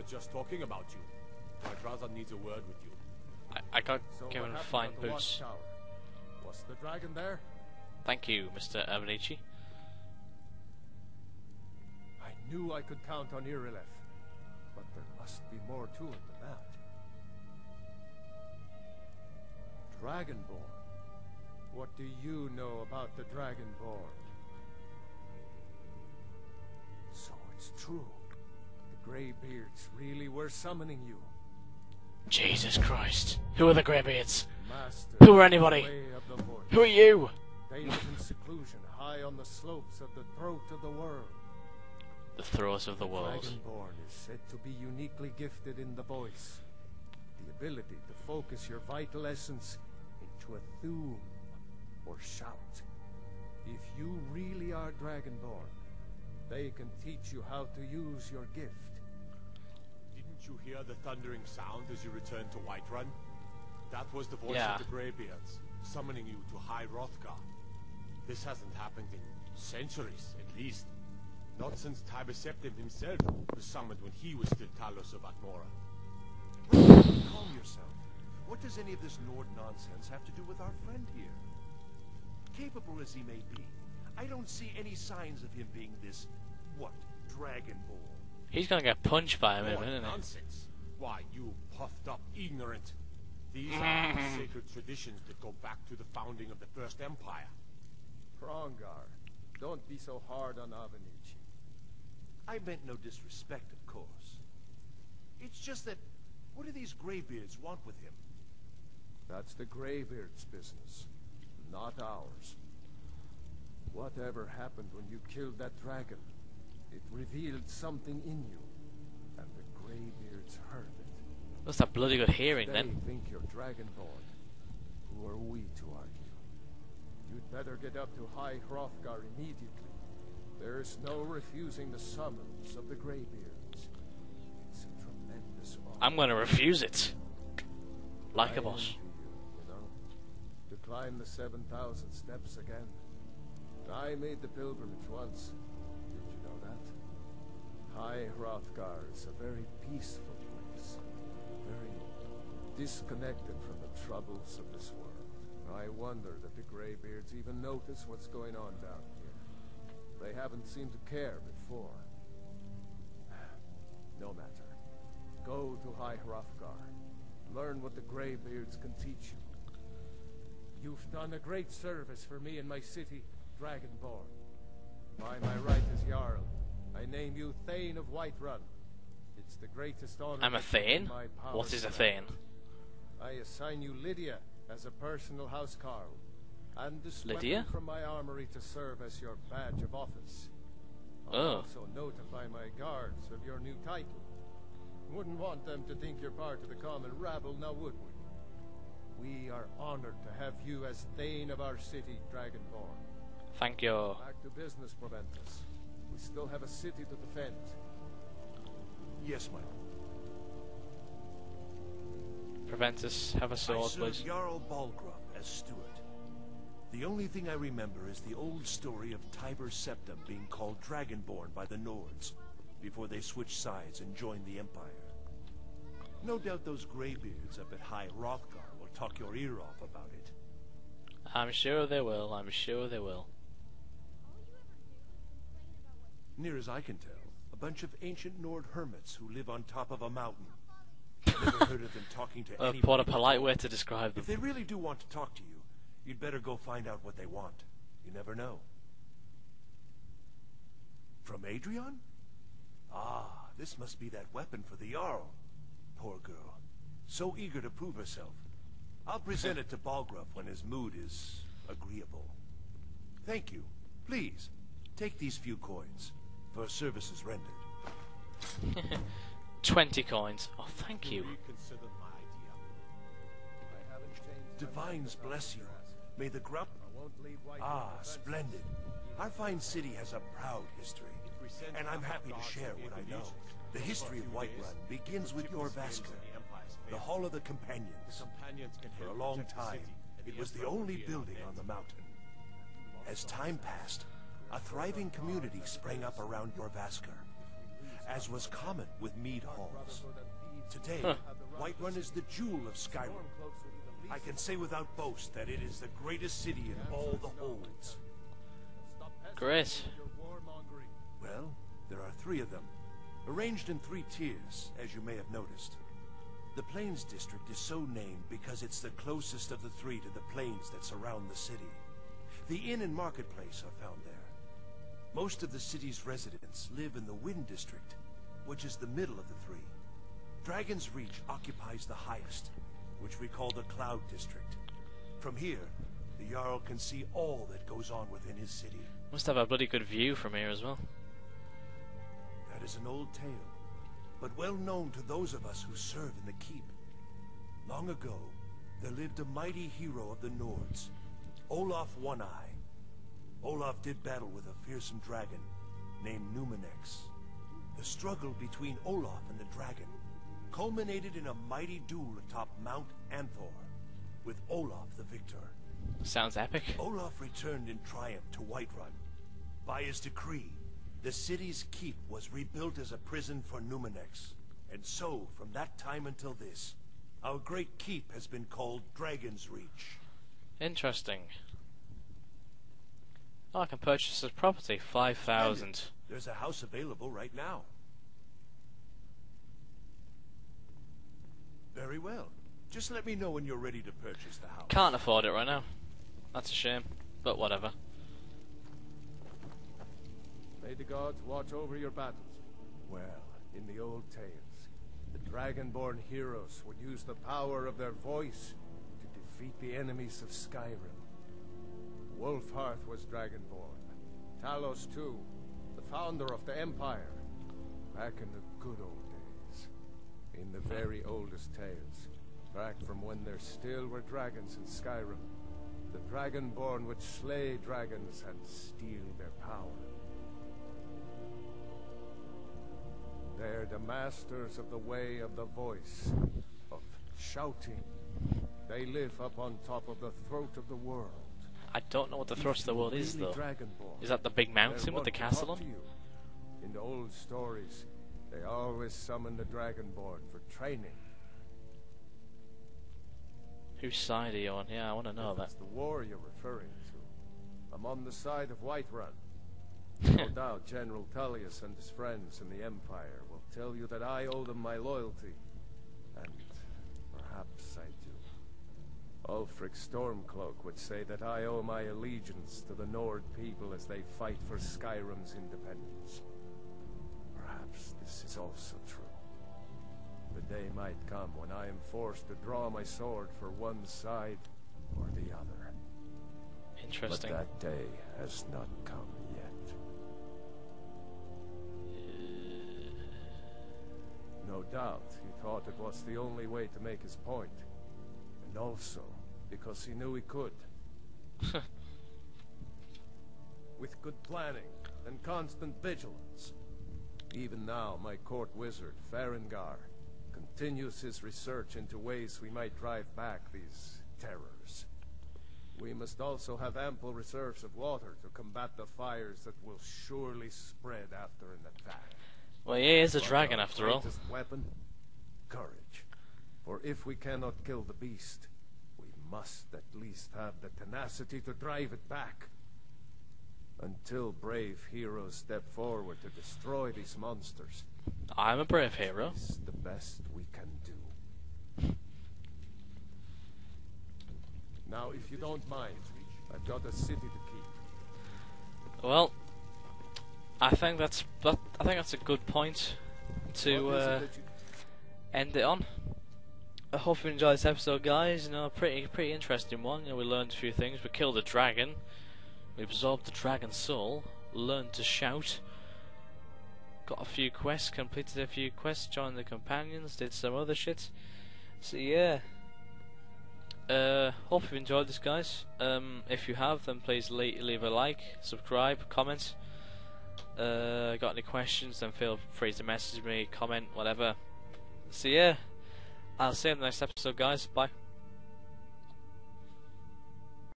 were just talking about you. My brother needs a word with you. I can't So give what him happened fine at the boots. watchtower? Was the dragon there? Thank you, Mr. Avenici. I knew I could count on Irileth, but there must be more to it than that. Dragonborn. What do you know about the Dragonborn? So it's true. The Greybeards really were summoning you. Jesus Christ. Who are the Greybeards? Master Who are anybody? of the way of the voice. Who are you? Ancient seclusion high on the slopes of the throat of the world. The throat of the world. Dragonborn is said to be uniquely gifted in the voice. The ability to focus your vital essence into a thum or shout. If you really are Dragonborn, they can teach you how to use your gift. Didn't you hear the thundering sound as you returned to Whiterun? That was the voice Yeah. of the Greybeards, summoning you to High Hrothgar. This hasn't happened in centuries, at least. Not since Tiber Septim himself was summoned when he was still Talos of Atmora. Calm yourself. What does any of this Nord nonsense have to do with our friend here? Capable as he may be, I don't see any signs of him being this, Dragonborn. He's gonna get punched by him in a What minute, isn't he? nonsense! Why, you puffed up ignorant. These are sacred traditions that go back to the founding of the First Empire. Dawnguard, don't be so hard on Avenici. I meant no disrespect, of course. It's just that, what do these Greybeards want with him? That's the Greybeard's business, not ours. Whatever happened when you killed that dragon, it revealed something in you, and the Greybeards heard it. That's a bloody good hearing They then. think you're Dragonborn. Who are we to argue? You'd better get up to High Hrothgar immediately. There's no refusing the summons of the Greybeards. It's a tremendous honor. I'm gonna refuse it. Like I a boss. envy you know, to climb the 7,000 steps again. I made the pilgrimage once. Did you know that? High Hrothgar is a very peaceful place. Very disconnected from the troubles of this world. I wonder that the Greybeards even notice what's going on down here. They haven't seemed to care before. No matter. Go to High Hrothgar. Learn what the Greybeards can teach you. You've done a great service for me in my city, Dragonborn. By my right as Jarl, I name you Thane of Whiterun. It's the greatest honor. I'm a Thane? my power What is a to Thane? I assign you Lydia as a personal housecarl, and this Lydia? weapon from my armory to serve as your badge of office. I'll Oh. also notify my guards of your new title. Wouldn't want them to think you're part of the common rabble, now would we? We are honored to have you as Thane of our city, Dragonborn. Thank you. Back to business, Proventus. We still have a city to defend. Yes, my lord. Proventus, have a I sword, serve please. Jarl Balgruuf as steward. The only thing I remember is the old story of Tiber Septim being called Dragonborn by the Nords before they switched sides and joined the Empire. No doubt those Greybeards up at High Hrothgar will talk your ear off about it. I'm sure they will, I'm sure they will. Near as I can tell, a bunch of ancient Nord hermits who live on top of a mountain. Never heard of them talking to anybody. What a polite way to describe them. If they really do want to talk to you, you'd better go find out what they want. You never know. From Adrian? Ah, this must be that weapon for the Jarl. Poor girl. So eager to prove herself. I'll present it to Balgruuf when his mood is agreeable. Thank you. Please, take these few coins for services rendered. 20 coins. Oh, thank you. Reconsider my idea. I haven't changed my mind Divines about bless you. that. May the Grupp... I won't leave Whiterun Ah, defenseless. splendid. Our fine city has a proud history, and I'm happy to share what I know. The history of Whiterun begins with your Vasker, the Hall of the Companions. For a long time, it was the only building on the mountain. As time passed, a thriving community sprang up around your Vasker. as was common with mead halls. Today, Huh. Whiterun is the jewel of Skyrim. I can say without boast that it is the greatest city in all the holds. Great. Well, there are 3 of them, arranged in 3 tiers, as you may have noticed. The Plains District is so named because it's the closest of the 3 to the plains that surround the city. The inn and marketplace are found there. Most of the city's residents live in the Wind District, which is the middle of the 3. Dragon's Reach occupies the highest, which we call the Cloud District. From here, the Jarl can see all that goes on within his city. Must have a bloody good view from here as well. That is an old tale, but well known to those of us who serve in the keep. Long ago, there lived a mighty hero of the Nords, Olaf One-Eye. Olaf did battle with a fearsome dragon named Numenex. The struggle between Olaf and the dragon culminated in a mighty duel atop Mount Anthor, with Olaf the victor. Sounds epic. Olaf returned in triumph to Whiterun. By his decree, the city's keep was rebuilt as a prison for Numenex. And so, from that time until this, our great keep has been called Dragon's Reach. Interesting. Oh, I can purchase this property. 5,000. There's a house available right now. Very well. Just let me know when you're ready to purchase the house. Can't afford it right now. That's a shame, but whatever. May the gods watch over your battles. Well, in the old tales, the dragonborn heroes would use the power of their voice to defeat the enemies of Skyrim. Wolfhearth was dragonborn. Talos too, the founder of the Empire. Back in the good old days. In the very oldest tales, back from when there still were dragons in Skyrim, the dragonborn would slay dragons and steal their power. They're the masters of the way of the voice, of shouting. They live up on top of the throat of the world. I don't know what the thrust of the world is, though. Dragonborn, Is that the big mountain with the castle on? In the old stories, they always summon the dragonborn for training. Whose side are you on? Yeah, I want to know If that. it's the war you're referring to, I'm on the side of Whiterun. No doubt General Tullius and his friends in the Empire will tell you that I owe them my loyalty. And perhaps I do. Ulfric Stormcloak would say that I owe my allegiance to the Nord people as they fight for Skyrim's independence. Perhaps this is also true. The day might come when I am forced to draw my sword for one side or the other. Interesting. But that day has not come yet. No doubt he thought it was the only way to make his point. And also because he knew he could. With good planning and constant vigilance. Even now, my court wizard, Farengar, continues his research into ways we might drive back these terrors. We must also have ample reserves of water to combat the fires that will surely spread after an attack. Well, he is a dragon after all. Greatest weapon? Courage. For if we cannot kill the beast, we must at least have the tenacity to drive it back. Until brave heroes step forward to destroy these monsters, I'm a brave hero. it's the best we can do. Now, if you don't mind, I've got a city to keep. Well, I think that's a good point to What is it that you... end it on. I hope you enjoyed this episode, guys. You know, pretty interesting one. You know, we learned a few things. We killed a dragon. We absorbed the dragon's soul. Learned to shout. Got a few quests. Completed a few quests. Joined the companions. Did some other shit. So yeah. Hope you enjoyed this, guys. If you have, then please leave a like, subscribe, comment. Got any questions, then feel free to message me, comment, whatever. So yeah, I'll see you in the next episode, guys. Bye.